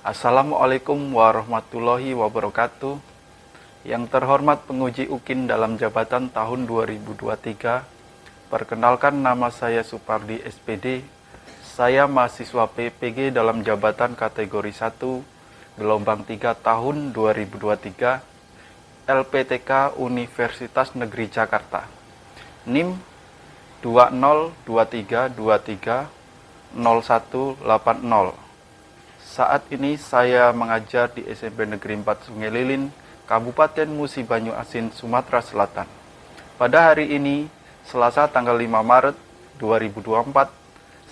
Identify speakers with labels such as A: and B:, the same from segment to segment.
A: Assalamualaikum warahmatullahi wabarakatuh. Yang terhormat penguji UKIN dalam jabatan tahun 2023. Perkenalkan, nama saya Supardi SPD. Saya mahasiswa PPG dalam jabatan kategori 1 gelombang 3 tahun 2023 LPTK Universitas Negeri Jakarta. NIM 2023230180. Saat ini saya mengajar di SMP Negeri 4 Sungai Lilin, Kabupaten Musi Banyu Asin, Sumatera Selatan. Pada hari ini, Selasa tanggal 5 Maret 2024,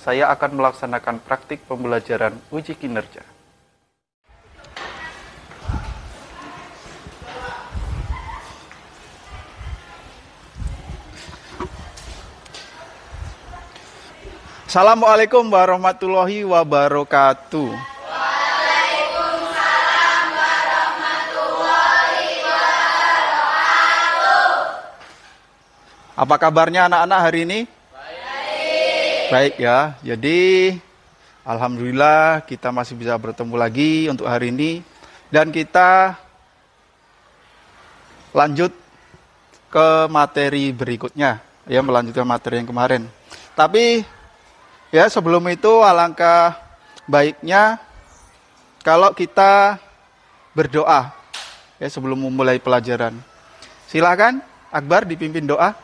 A: saya akan melaksanakan praktik pembelajaran uji kinerja. Assalamualaikum warahmatullahi wabarakatuh.
B: Waalaikumsalam warahmatullahi wabarakatuh.
A: Apa kabarnya anak-anak hari ini? Baik ya. Jadi alhamdulillah kita masih bisa bertemu lagi untuk hari ini, dan kita lanjut ke materi berikutnya ya, melanjutkan materi yang kemarin. Tapi ya, sebelum itu alangkah baiknya kalau kita berdoa ya sebelum memulai pelajaran. Silakan Akbar dipimpin doa.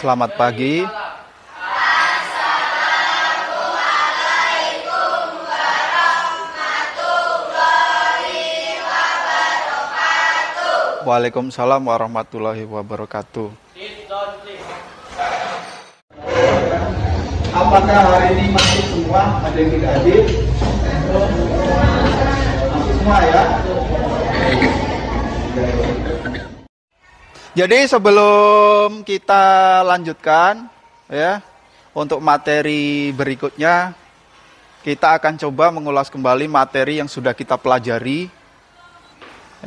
A: Selamat pagi.
B: Assalamualaikum warahmatullahi wabarakatuh.
A: Waalaikumsalam warahmatullahi wabarakatuh.
C: Apakah hari ini masih semua? Ada yang tidak hadir? Masih semua ya?
A: Jadi sebelum kita lanjutkan ya untuk materi berikutnya, kita akan coba mengulas kembali materi yang sudah kita pelajari.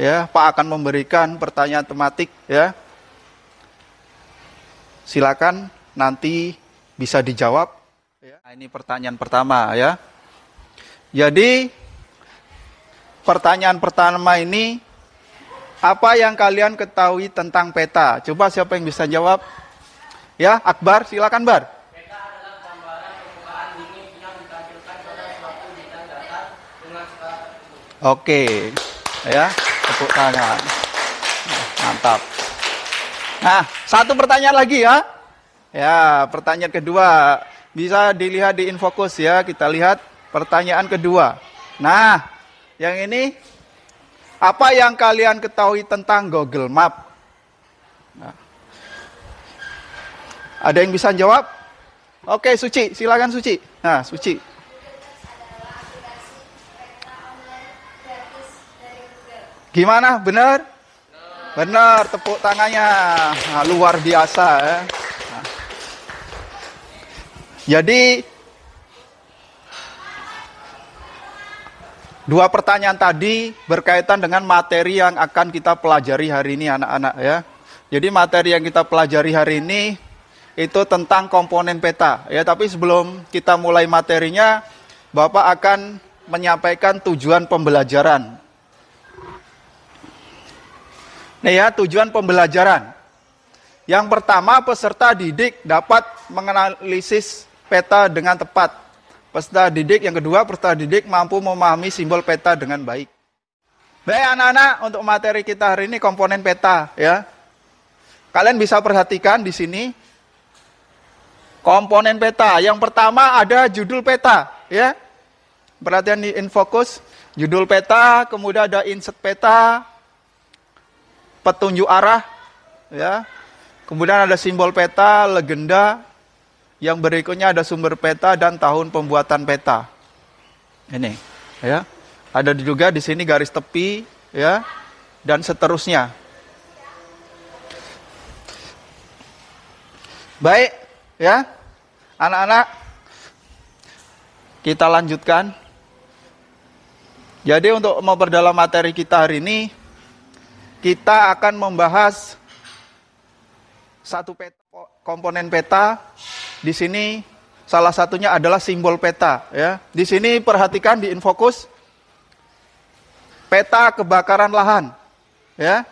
A: Ya, Pak akan memberikan pertanyaan tematik ya. Silakan nanti bisa dijawab. Nah, ini pertanyaan pertama ya. Jadi pertanyaan pertama ini, apa yang kalian ketahui tentang peta? Coba siapa yang bisa jawab? Ya, Akbar, silakan Bar.
D: Peta adalah gambaran permukaan bumi yang ditampilkan pada suatu bidang datar dengan skala tertentu.
A: Oke, ya, tepuk tangan. Mantap. Nah, satu pertanyaan lagi ya. Ya, pertanyaan kedua. Bisa dilihat di Infokus ya, kita lihat pertanyaan kedua. Nah, yang ini, apa yang kalian ketahui tentang Google Map? Nah, ada yang bisa jawab? Oke, Suci, silakan Suci. Nah, Suci. Gimana? Benar? Benar, tepuk tangannya. Nah, luar biasa ya. Nah. Jadi dua pertanyaan tadi berkaitan dengan materi yang akan kita pelajari hari ini anak-anak ya. Jadi materi yang kita pelajari hari ini itu tentang komponen peta ya. Tapi sebelum kita mulai materinya, Bapak akan menyampaikan tujuan pembelajaran. Nih ya, tujuan pembelajaran. Yang pertama, peserta didik dapat menganalisis peta dengan tepat. Peserta didik yang kedua, peserta didik mampu memahami simbol peta dengan baik. Baik anak-anak, untuk materi kita hari ini komponen peta ya. Kalian bisa perhatikan di sini komponen peta. Yang pertama ada judul peta ya. Perhatian di Infokus, judul peta, kemudian ada insert peta, petunjuk arah ya. kemudian ada simbol peta, legenda, yang berikutnya ada sumber peta dan tahun pembuatan peta. Ini, ya. Ada juga di sini garis tepi, ya, dan seterusnya. Baik, ya. Anak-anak, kita lanjutkan. Jadi untuk memperdalam materi kita hari ini, kita akan membahas satu peta, komponen peta. Di sini salah satunya adalah simbol peta, ya. Di sini perhatikan di Infokus peta kebakaran lahan, ya.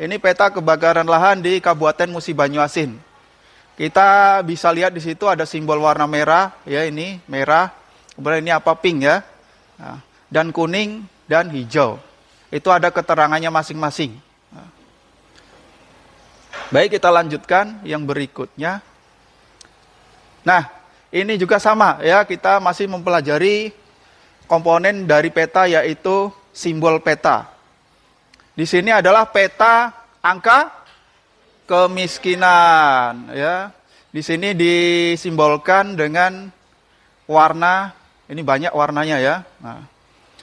A: Ini peta kebakaran lahan di Kabupaten Musi Banyuasin. Kita bisa lihat di situ ada simbol warna merah, ya, ini merah. Kemudian ini apa, pink, ya. Nah, dan kuning dan hijau. Itu ada keterangannya masing-masing. Baik, kita lanjutkan yang berikutnya. Nah, ini juga sama, ya, kita masih mempelajari komponen dari peta, yaitu simbol peta. Di sini adalah peta angka kemiskinan, ya. Di sini disimbolkan dengan warna, ini banyak warnanya, ya. Nah,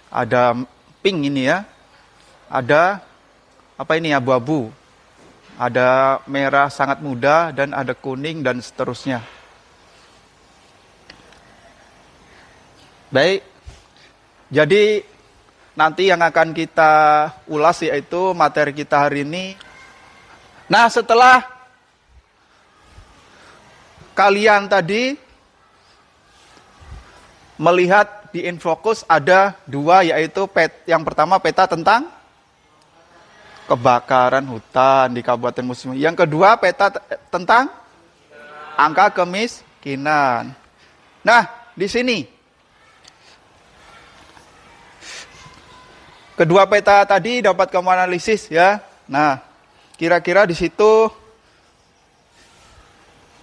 A: ada pink ini, ya. Ada apa ini, abu-abu. Ada merah sangat muda dan ada kuning dan seterusnya. Baik, jadi nanti yang akan kita ulas yaitu materi kita hari ini. Nah, setelah kalian tadi melihat di Infokus ada dua, yaitu yang pertama peta tentang kebakaran hutan di Kabupaten Musi. Yang kedua peta tentang angka kemiskinan. Nah, di sini kedua peta tadi dapat kamu analisis, ya. Nah, kira-kira di situ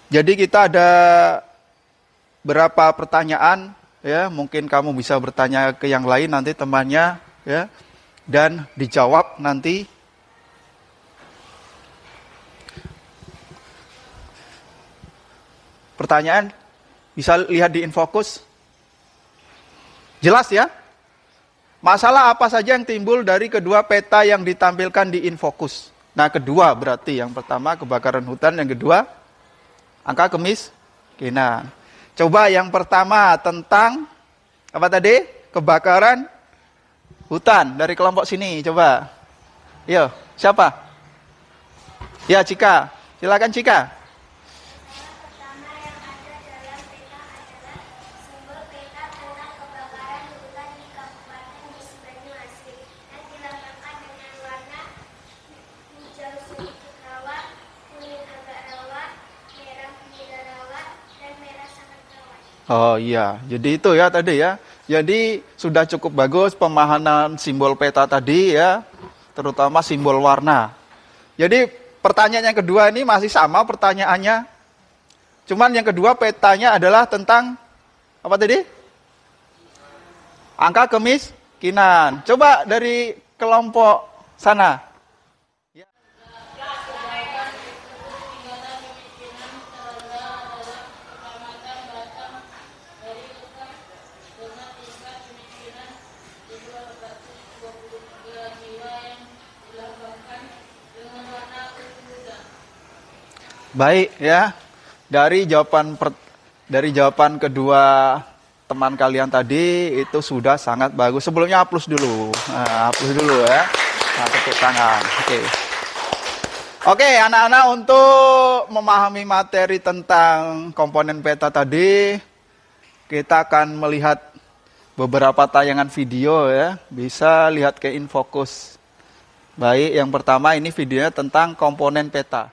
A: jadi kita ada berapa pertanyaan, ya. Mungkin kamu bisa bertanya ke yang lain nanti temannya, ya. Dan dijawab nanti. Pertanyaan bisa lihat di Infokus. Jelas, ya? Masalah apa saja yang timbul dari kedua peta yang ditampilkan di Infokus? Nah, kedua berarti yang pertama kebakaran hutan, yang kedua angka kemiskinan. Coba yang pertama tentang apa tadi? Kebakaran hutan dari kelompok sini, coba. Yo, siapa? Ya, Cika. Silakan, Cika. Oh iya, jadi itu ya tadi, ya. Jadi sudah cukup bagus pemahaman simbol peta tadi, ya, terutama simbol warna. Jadi pertanyaan yang kedua ini masih sama pertanyaannya. Cuman yang kedua petanya adalah tentang apa tadi? Angka kemiskinan. Coba dari kelompok sana. Baik, ya. Dari jawaban kedua teman kalian tadi itu sudah sangat bagus. Sebelumnya hapus dulu. Nah, hapus dulu, ya. Nah, tepuk tangan. Oke. Oke, anak-anak, untuk memahami materi tentang komponen peta tadi, kita akan melihat beberapa tayangan video, ya. Bisa lihat ke Infokus. Baik, yang pertama ini videonya tentang komponen peta.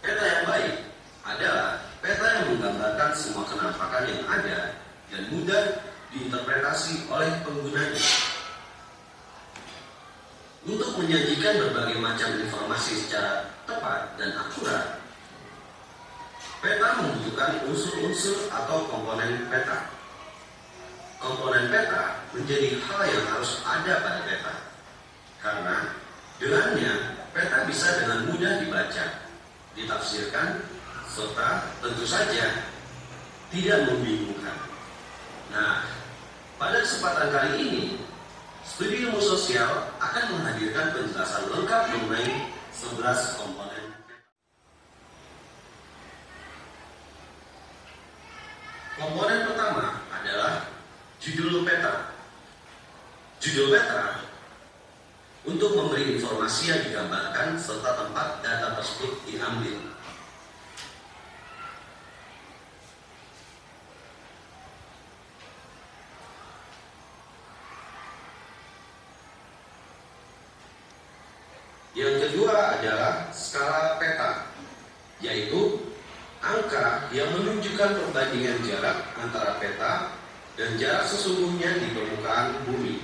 E: Peta yang baik adalah peta yang menggambarkan semua kenampakan yang ada dan mudah diinterpretasi oleh penggunanya. Untuk menyajikan berbagai macam informasi secara tepat dan akurat, peta membutuhkan unsur-unsur atau komponen peta. Komponen peta menjadi hal yang harus ada pada peta, karena dengannya peta bisa dengan mudah dibaca ditafsirkan, serta tentu saja tidak membingungkan. Nah, pada kesempatan kali ini, Studi Ilmu Sosial akan menghadirkan penjelasan lengkap mengenai 11 komponen. Komponen pertama adalah judul peta. Judul peta untuk memberi informasi yang digambarkan serta tempat data tersebut diambil. Yang kedua adalah skala peta, yaitu angka yang menunjukkan perbandingan jarak antara peta dan jarak sesungguhnya di permukaan bumi.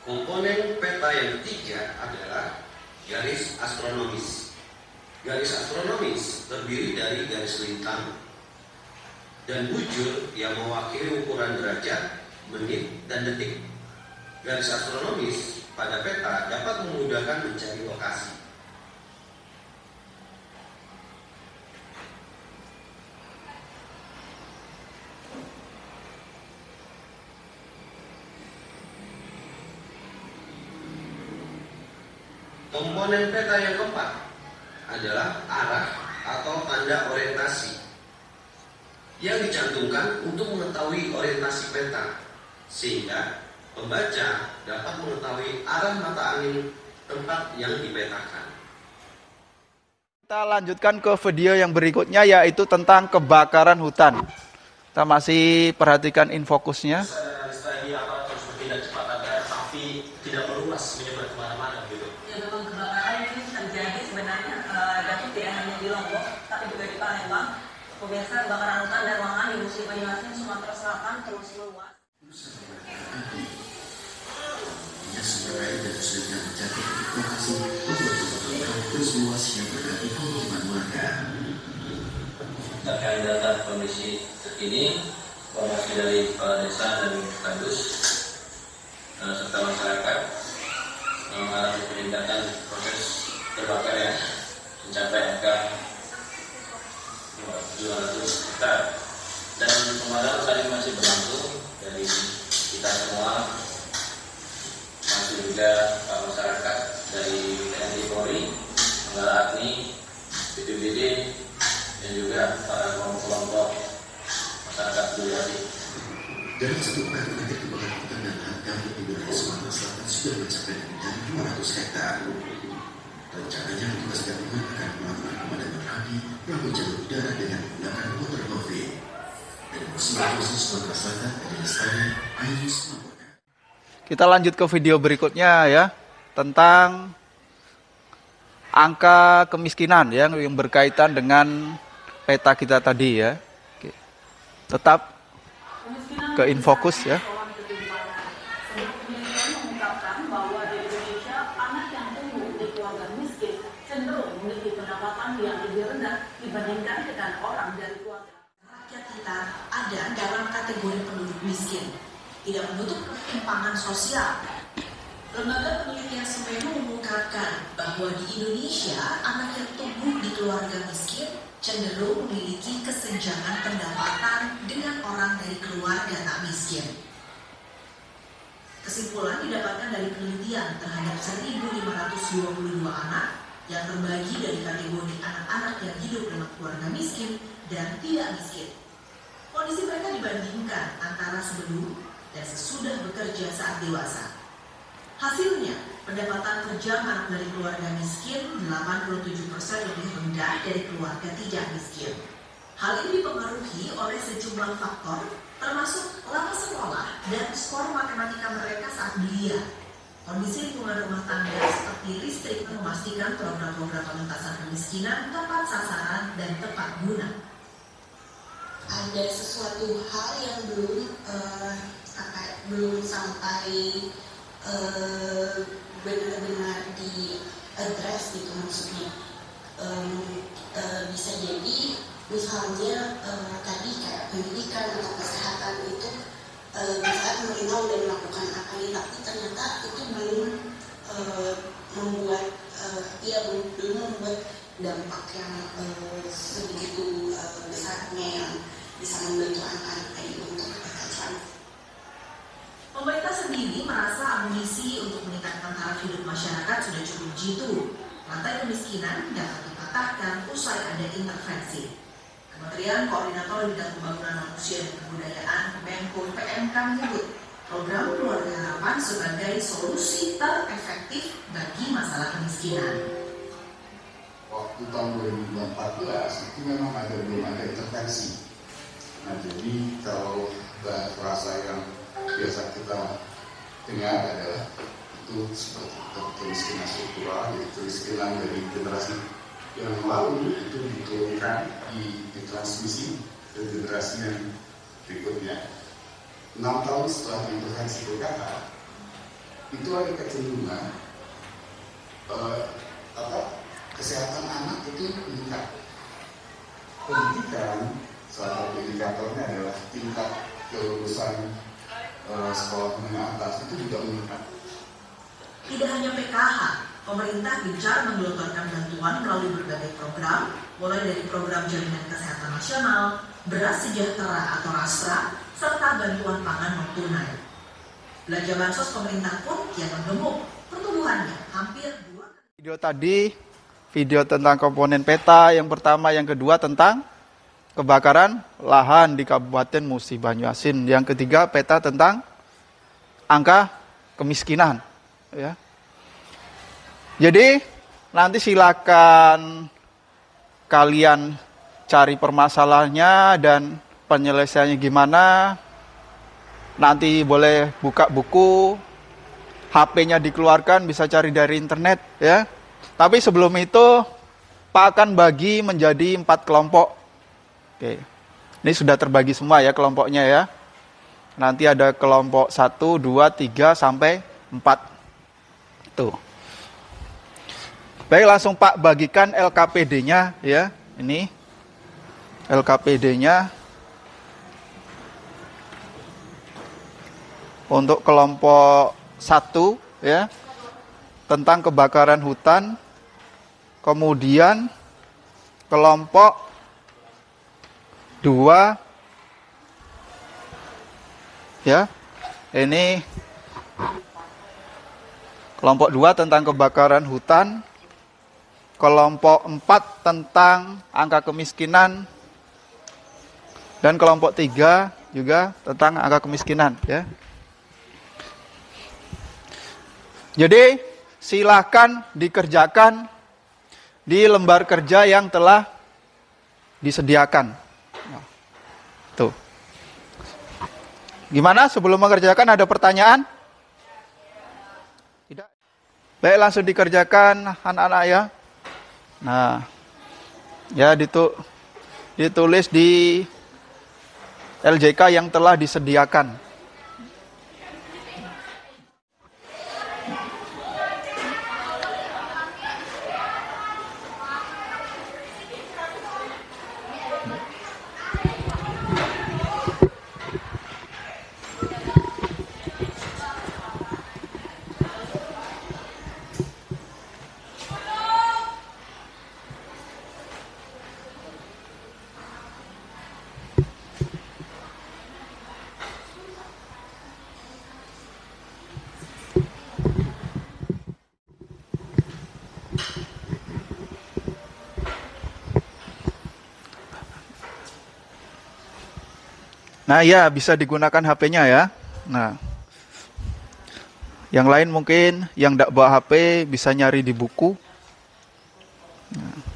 E: Komponen peta yang ketiga adalah garis astronomis. Garis astronomis terdiri dari garis lintang dan bujur yang mewakili ukuran derajat, menit, dan detik. Garis astronomis pada peta dapat memudahkan mencari lokasi. Komponen peta yang keempat adalah arah atau tanda orientasi yang dicantumkan untuk mengetahui orientasi peta, sehingga pembaca dapat mengetahui arah mata angin tempat yang dipetakan.
A: Kita lanjutkan ke video yang berikutnya, yaitu tentang kebakaran hutan. Kita masih perhatikan infokusnya.
F: Strategi apa terus bertindak cepat agar api tidak meluas menyebar kemana-mana gitu.
G: Ya, memang kebakaran ini terjadi sebenarnya dapat tidak hanya di Lombok, tapi juga di Palembang. Pemirsa, kebakaran hutan dan ruangan di musim Banyuasin, Sumatera Selatan terus meluas.
H: Yang sebagai dan sudah menjadi lokasi membuat kebakaran terus meluas yang berarti pemukiman warga.
D: Terkait data kondisi terkini, informasi dari kepala desa dan kadus serta masyarakat mengalami peningkatan proses terbakar ya, mencapai angka 200 hektar, dan pemadaman saat ini masih berlangsung dari kita semua, masih juga masyarakat dari TNI Polri, Manggala Agni, BPBD, dan juga para kelompok masyarakat Bulgari.
H: Dalam satu pekan terakhir kebakaran hutan dan lahan gambut di wilayah Sumatera Selatan sudah mencapai lebih dari 200 hektar. Rencananya petugas gabungan akan melakukan pemadaman api melalui jalur udara dengan menggunakan motor Golfing. Dari Museum Khusus Sumatera Selatan, dari Lestari, Ayus melaporkan.
A: Kita lanjut ke video berikutnya ya, tentang angka kemiskinan ya, yang berkaitan dengan peta kita tadi ya. Oke. Tetap ke infokus ya.
G: Sebuah penelitian mengungkapkan bahwa di Indonesia anak yang tumbuh di keluarga miskin cenderung memiliki pendapatan yang lebih rendah dibandingkan dengan orang dari keluarga.
I: Rakyat kita ada dalam kategori penduduk miskin, tidak menutup ketimpangan sosial. Lembaga penelitian Semeru mengungkapkan bahwa di Indonesia anak yang tumbuh di keluarga miskin cenderung memiliki kesenjangan pendapatan dengan orang dari keluarga tak miskin. Kesimpulan didapatkan dari penelitian terhadap 1.522 anak yang terbagi dari kategori anak-anak yang hidup dalam keluarga miskin dan tidak miskin. Kondisi mereka dibandingkan antara sebelum dan sesudah bekerja saat dewasa. Hasilnya, pendapatan per jam anak dari keluarga miskin 87% lebih rendah dari keluarga tidak miskin. Hal ini dipengaruhi oleh sejumlah faktor, termasuk lama sekolah dan skor matematika mereka saat belia. Kondisi lingkungan rumah tangga seperti listrik memastikan program-program pengentasan kemiskinan tepat sasaran dan tepat guna.
J: Ada sesuatu hal yang belum sampai benar-benar di address gitu, maksudnya bisa jadi Misalnya tadi kayak pendidikan atau kesehatan itu misalnya pemerintah udah melakukan apa ini, tapi ternyata itu belum membuat belum membuat dampak yang sebegitu besarnya yang bisa membantu anak-anak tadi untuk kekerasan.
I: Pemerintah sendiri merasa amunisi untuk meningkatkan taraf hidup masyarakat sudah cukup jitu. Rantai kemiskinan dapat dipatahkan usai ada intervensi. Kementerian Koordinator Bidang Pembangunan Manusia dan Kebudayaan Menko PMK menyebut program Keluarga Harapan sebagai solusi terefektif bagi masalah kemiskinan.
H: Waktu tahun 2014 itu memang belum ada intervensi. Nah, jadi kalau bahasa yang biasa kita dengar adalah itu seperti kemiskinan struktural, yaitu kemiskinan dari generasi yang lalu itu diturunkan, ditransmisi ke generasi yang berikutnya. 6 tahun setelah intervensi PKH itu ada kecenderungan kesehatan anak itu meningkat. Pendidikan salah satu indikatornya adalah tingkat kelulusan sekolah menengah atas itu juga meningkat.
I: Tidak hanya PKH, pemerintah gencar menggelontorkan bantuan melalui berbagai program, mulai dari program Jaminan Kesehatan Nasional, Beras Sejahtera atau RASRA, serta bantuan pangan non tunai. Belanja bansos pemerintah pun kian menggemuk, pertumbuhannya hampir 2 kali.
A: Video tadi, video tentang komponen peta yang pertama, yang kedua tentang kebakaran lahan di Kabupaten Musi Banyuasin. Yang ketiga peta tentang angka kemiskinan. Ya. Jadi nanti silakan kalian cari permasalahannya dan penyelesaiannya gimana. Nanti boleh buka buku, HP-nya dikeluarkan, bisa cari dari internet ya. Tapi sebelum itu Pak akan bagi menjadi 4 kelompok. Oke. Ini sudah terbagi semua ya kelompoknya ya. Nanti ada kelompok 1, 2, 3 sampai 4. Tuh. Baik, langsung Pak bagikan LKPD-nya ya. Ini LKPD-nya untuk kelompok 1 ya, tentang kebakaran hutan. Kemudian kelompok 2 ya. Ini kelompok 2 tentang kebakaran hutan. Kelompok 4 tentang angka kemiskinan. Dan kelompok 3 juga tentang angka kemiskinan ya. Jadi silahkan dikerjakan di lembar kerja yang telah disediakan. Tuh. Gimana sebelum mengerjakan, ada pertanyaan? Tidak. Baik, langsung dikerjakan anak-anak ya. Nah, ya ditulis di LJK yang telah disediakan. Nah ya, bisa digunakan HP-nya ya. Nah, yang lain mungkin yang tidak bawa HP bisa nyari di buku. Nah.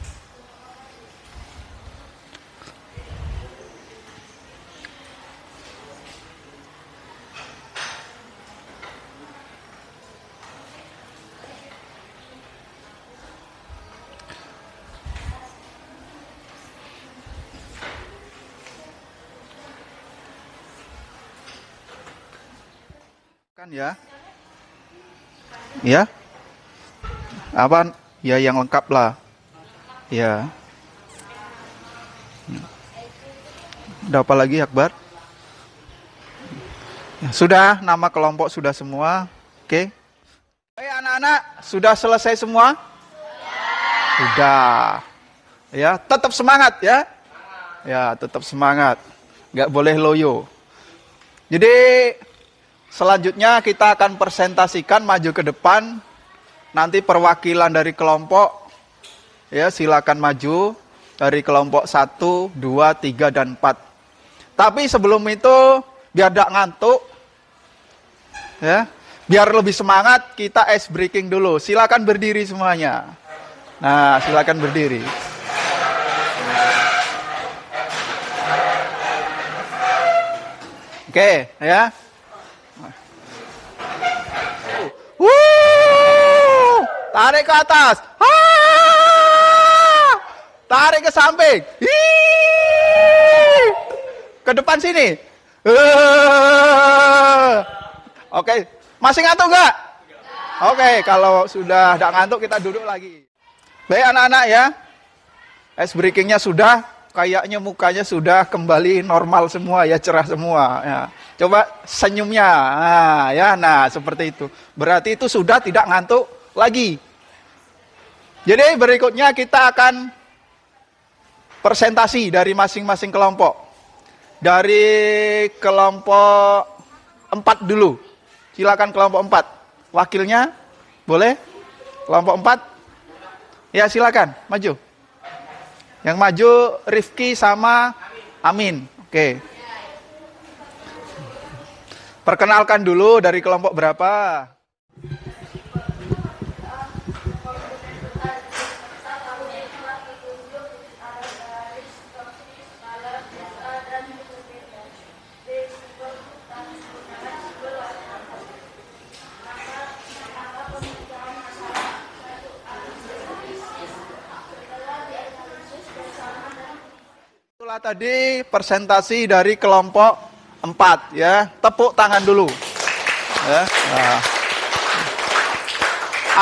A: Kan ya, ya, apa ya yang lengkap lah, ya. Ada apa lagi, Akbar? Ya, sudah, nama kelompok sudah semua. Oke. Baik, anak-anak, sudah selesai semua? Sudah. Ya, tetap semangat ya. Ya, tetap semangat. Nggak boleh loyo. Jadi, selanjutnya kita akan presentasikan maju ke depan. Nanti perwakilan dari kelompok, ya silakan maju. Dari kelompok 1, 2, 3, dan 4. Tapi sebelum itu, biar tidak ngantuk, ya, biar lebih semangat, kita ice breaking dulu. Silakan berdiri semuanya. Nah, silakan berdiri. Oke, ya. Tarik ke atas. Tarik ke samping. Ke depan sini. Oke, masih ngantuk nggak? Oke, kalau sudah tidak ngantuk kita duduk lagi. Baik anak-anak ya, ice breakingnya sudah, kayaknya mukanya sudah kembali normal semua ya, cerah semua. Ya. Coba senyumnya, nah seperti itu. Berarti itu sudah tidak ngantuk lagi. Jadi berikutnya kita akan presentasi dari masing-masing kelompok. Dari kelompok 4 dulu. Silakan kelompok 4. Wakilnya boleh? Kelompok 4. Ya silakan, maju. Yang maju Rifki sama Amin. Oke. Perkenalkan dulu dari kelompok berapa? Itulah tadi presentasi dari kelompok 4 ya. Tepuk tangan dulu. Ya. Nah.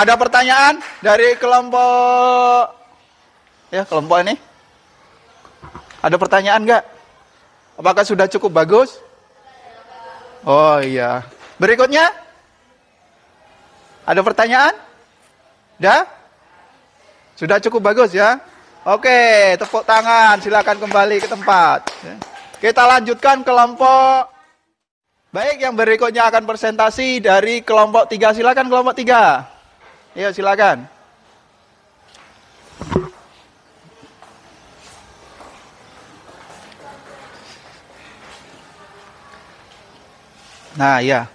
A: Ada pertanyaan dari kelompok ini? Ada pertanyaan nggak? Apakah sudah cukup bagus? Oh iya. Berikutnya? Ada pertanyaan? Sudah cukup bagus ya? Oke, tepuk tangan, silakan kembali ke tempat. Kita lanjutkan kelompok. Baik, yang berikutnya akan presentasi dari kelompok 3. Silakan kelompok 3. Iya, silakan. Nah, ya.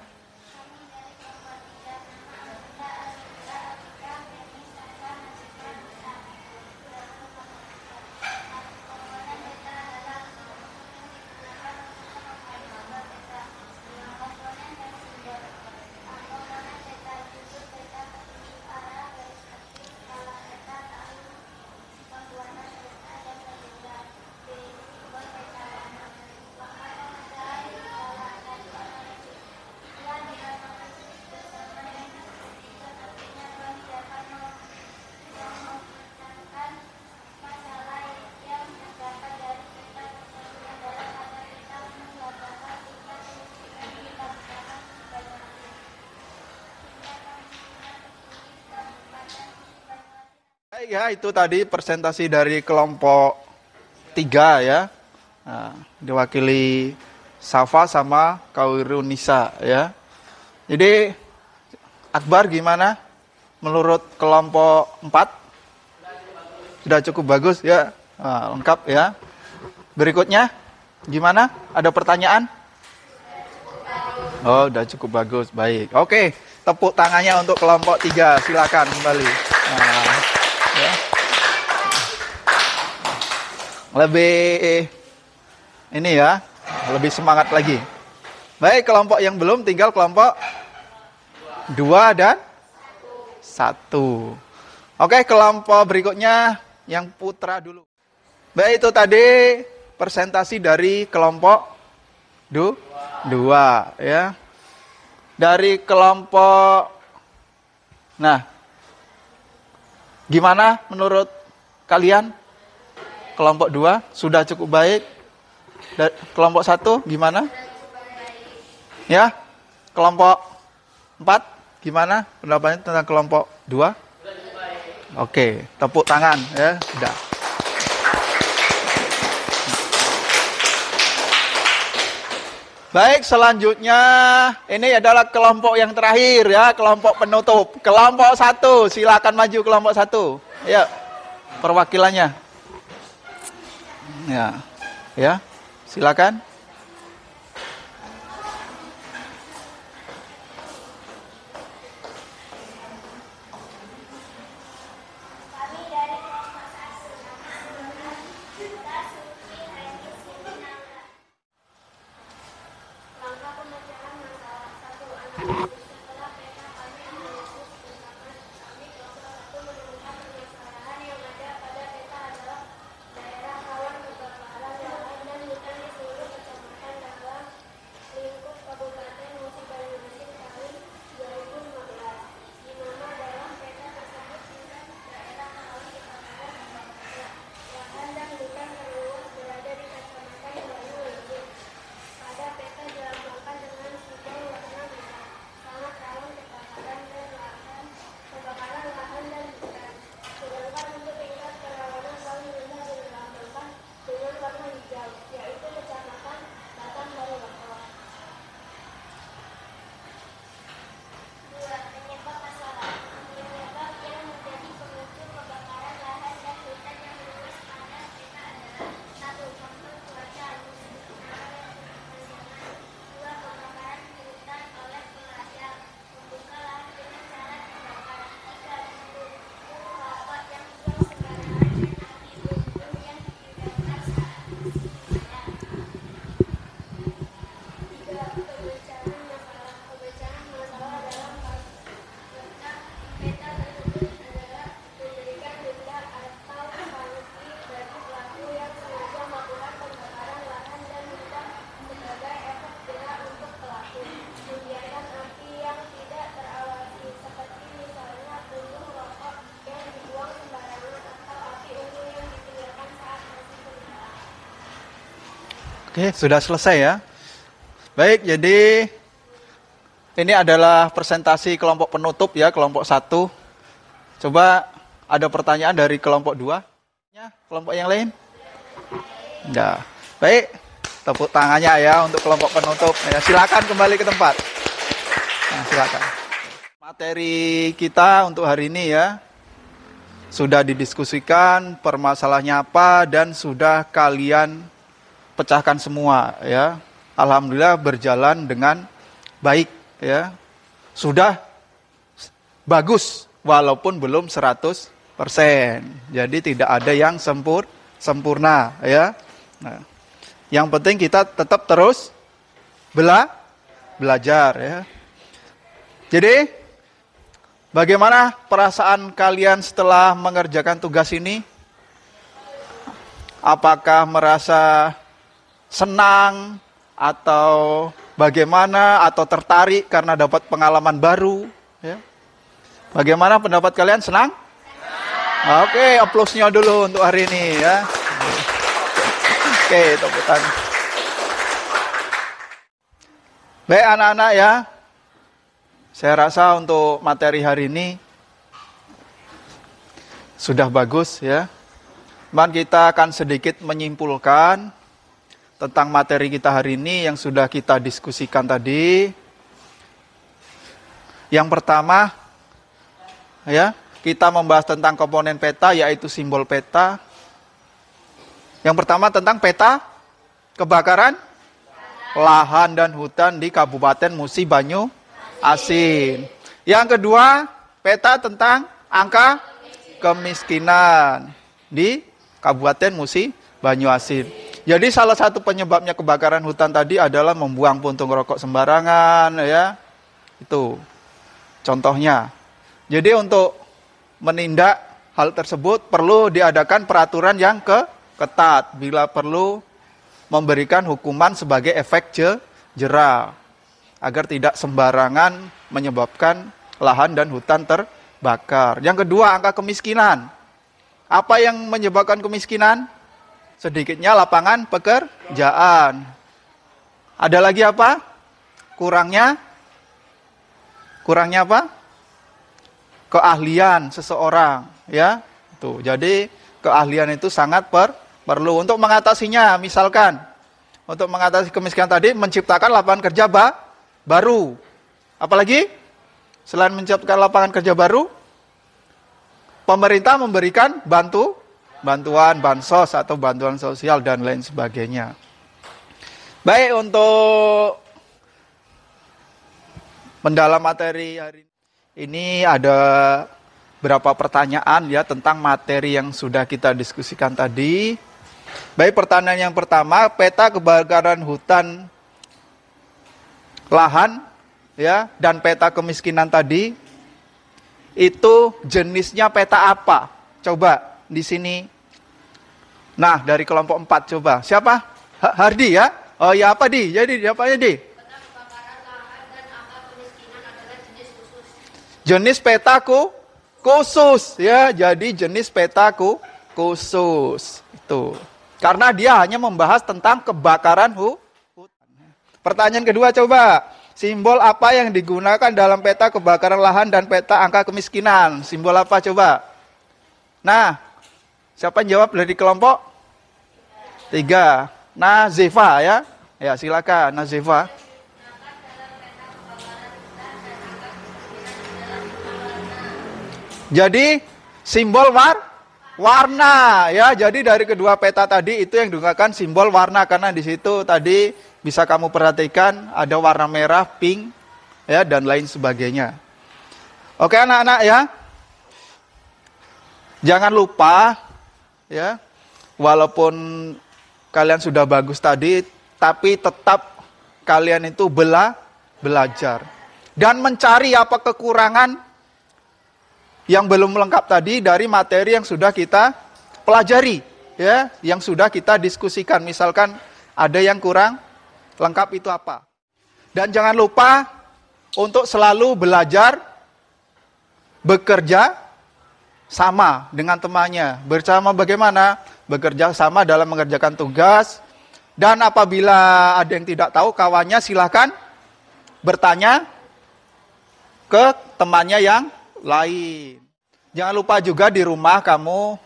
A: Ya, itu tadi presentasi dari kelompok 3 ya. Nah, diwakili Safa sama Kairunisa ya. Jadi Akbar gimana menurut kelompok 4? Sudah cukup bagus ya. Nah, lengkap ya. Berikutnya gimana? Ada pertanyaan? Oh, udah cukup bagus. Baik. Oke, tepuk tangannya untuk kelompok 3. Silakan kembali. Nah, ya. Lebih ini ya, lebih semangat lagi. Baik, kelompok yang belum tinggal kelompok 2 dan 1. Oke, kelompok berikutnya yang putra dulu. Baik, itu tadi presentasi dari kelompok 2 ya. Dari kelompok, nah, gimana menurut kalian? Kelompok 2 sudah cukup baik. Kelompok 1 gimana? Ya. Kelompok 4 gimana pendapatnya tentang kelompok 2? Oke, tepuk tangan ya, sudah. Baik, selanjutnya ini adalah kelompok yang terakhir ya, kelompok penutup. Kelompok 1, silakan maju kelompok 1. Ya, perwakilannya. Ya, silakan. Oke, sudah selesai ya. Baik, jadi ini adalah presentasi kelompok penutup ya, kelompok 1. Coba ada pertanyaan dari kelompok 2. Kelompok yang lain? Enggak. Baik, tepuk tangannya ya untuk kelompok penutup. Ya, silakan kembali ke tempat. Nah, silakan. Materi kita untuk hari ini ya, sudah didiskusikan permasalahannya apa dan sudah kalian pecahkan semua ya. Alhamdulillah berjalan dengan baik ya. Sudah bagus walaupun belum 100%. Jadi tidak ada yang sempurna ya. Nah, yang penting kita tetap terus belajar ya. Jadi bagaimana perasaan kalian setelah mengerjakan tugas ini? Apakah merasa senang atau bagaimana, atau tertarik karena dapat pengalaman baru ya? Bagaimana pendapat kalian? Senang? Oke, aplausnya dulu untuk hari ini ya. Oke, tepuk tangan. Baik anak-anak ya, saya rasa untuk materi hari ini sudah bagus ya. Dan kita akan sedikit menyimpulkan tentang materi kita hari ini yang sudah kita diskusikan tadi. Yang pertama, ya, kita membahas tentang komponen peta, yaitu simbol peta. Yang pertama tentang peta kebakaran lahan dan hutan di Kabupaten Musi Banyu Asin. Yang kedua, peta tentang angka kemiskinan di Kabupaten Musi Banyu Asin. Jadi salah satu penyebabnya kebakaran hutan tadi adalah membuang puntung rokok sembarangan ya. Itu contohnya. Jadi untuk menindak hal tersebut perlu diadakan peraturan yang ketat, bila perlu memberikan hukuman sebagai efek jera agar tidak sembarangan menyebabkan lahan dan hutan terbakar. Yang kedua, angka kemiskinan. Apa yang menyebabkan kemiskinan? sedikitnya lapangan pekerjaan. Ada lagi apa? Kurangnya apa? Keahlian seseorang, ya. Tuh, jadi keahlian itu sangat perlu untuk mengatasinya. Misalkan untuk mengatasi kemiskinan tadi menciptakan lapangan kerja baru. Apalagi selain menciptakan lapangan kerja baru, pemerintah memberikan bantuan bansos atau bantuan sosial dan lain sebagainya. Baik, untuk mendalam materi hari ini ada beberapa pertanyaan ya tentang materi yang sudah kita diskusikan tadi. Baik, pertanyaan yang pertama, peta kebakaran hutan, lahan ya dan peta kemiskinan tadi itu jenisnya peta apa? Coba di sini. Nah, dari kelompok 4 coba. Siapa? Hardi ya? Oh ya, apa Di? Jadi apa ya Di?
B: Peta kebakaran lahan dan angka kemiskinan adalah jenis khusus.
A: Jenis petaku khusus ya. Jadi jenis petaku khusus itu. Karena dia hanya membahas tentang kebakaran hutan. Pertanyaan kedua coba. Simbol apa yang digunakan dalam peta kebakaran lahan dan peta angka kemiskinan? Simbol apa coba? Nah, siapa yang jawab dari kelompok? 3. Nazifa ya. Ya, silakan Nazifa. Jadi simbol warna ya. Jadi dari kedua peta tadi itu yang digunakan simbol warna karena di situ tadi bisa kamu perhatikan ada warna merah, pink ya dan lain sebagainya. Oke anak-anak ya. Jangan lupa ya. Walaupun kalian sudah bagus tadi, tapi tetap kalian itu belajar dan mencari apa kekurangan yang belum lengkap tadi dari materi yang sudah kita pelajari ya, yang sudah kita diskusikan. Misalkan ada yang kurang lengkap itu apa. Dan jangan lupa untuk selalu belajar bekerja sama dengan temannya. Bersama bagaimana? Bekerja sama dalam mengerjakan tugas. Dan apabila ada yang tidak tahu kawannya silahkan bertanya ke temannya yang lain. Jangan lupa juga di rumah kamu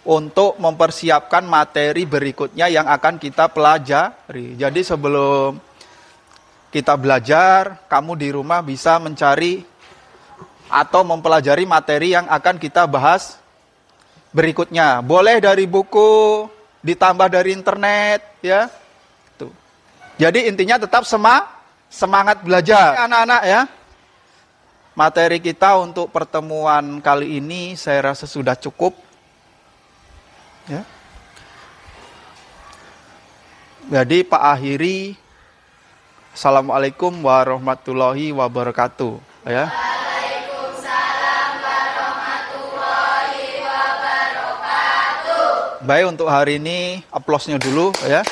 A: untuk mempersiapkan materi berikutnya yang akan kita pelajari. Jadi sebelum kita belajar, kamu di rumah bisa mencari atau mempelajari materi yang akan kita bahas berikutnya. Boleh dari buku, ditambah dari internet, ya. Tuh. Jadi intinya tetap semangat belajar, anak-anak ya. Materi kita untuk pertemuan kali ini saya rasa sudah cukup. Ya. Jadi Pak akhiri. Assalamualaikum warahmatullahi wabarakatuh. Ya.
B: Waalaikumsalam warahmatullahi wabarakatuh.
A: Baik, untuk hari ini aplausnya dulu ya.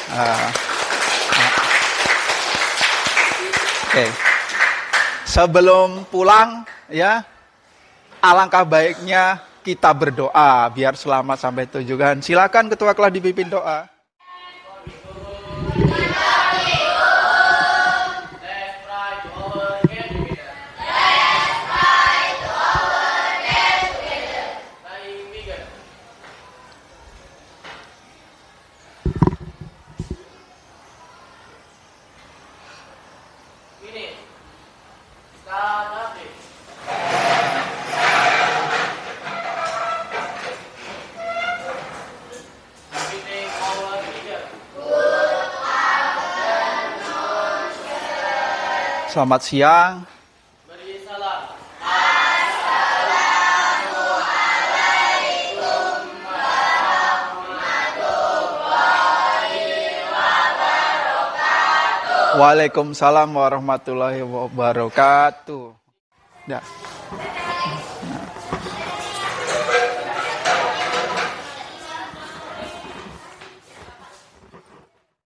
A: Oke. Sebelum pulang ya, alangkah baiknya kita berdoa biar selamat sampai tujuan. Silakan ketua kelas dipimpin doa. Selamat siang.
F: Beri salam.
B: Assalamualaikum warahmatullahi wabarakatuh.
A: Waalaikumsalam warahmatullahi wabarakatuh. Ya.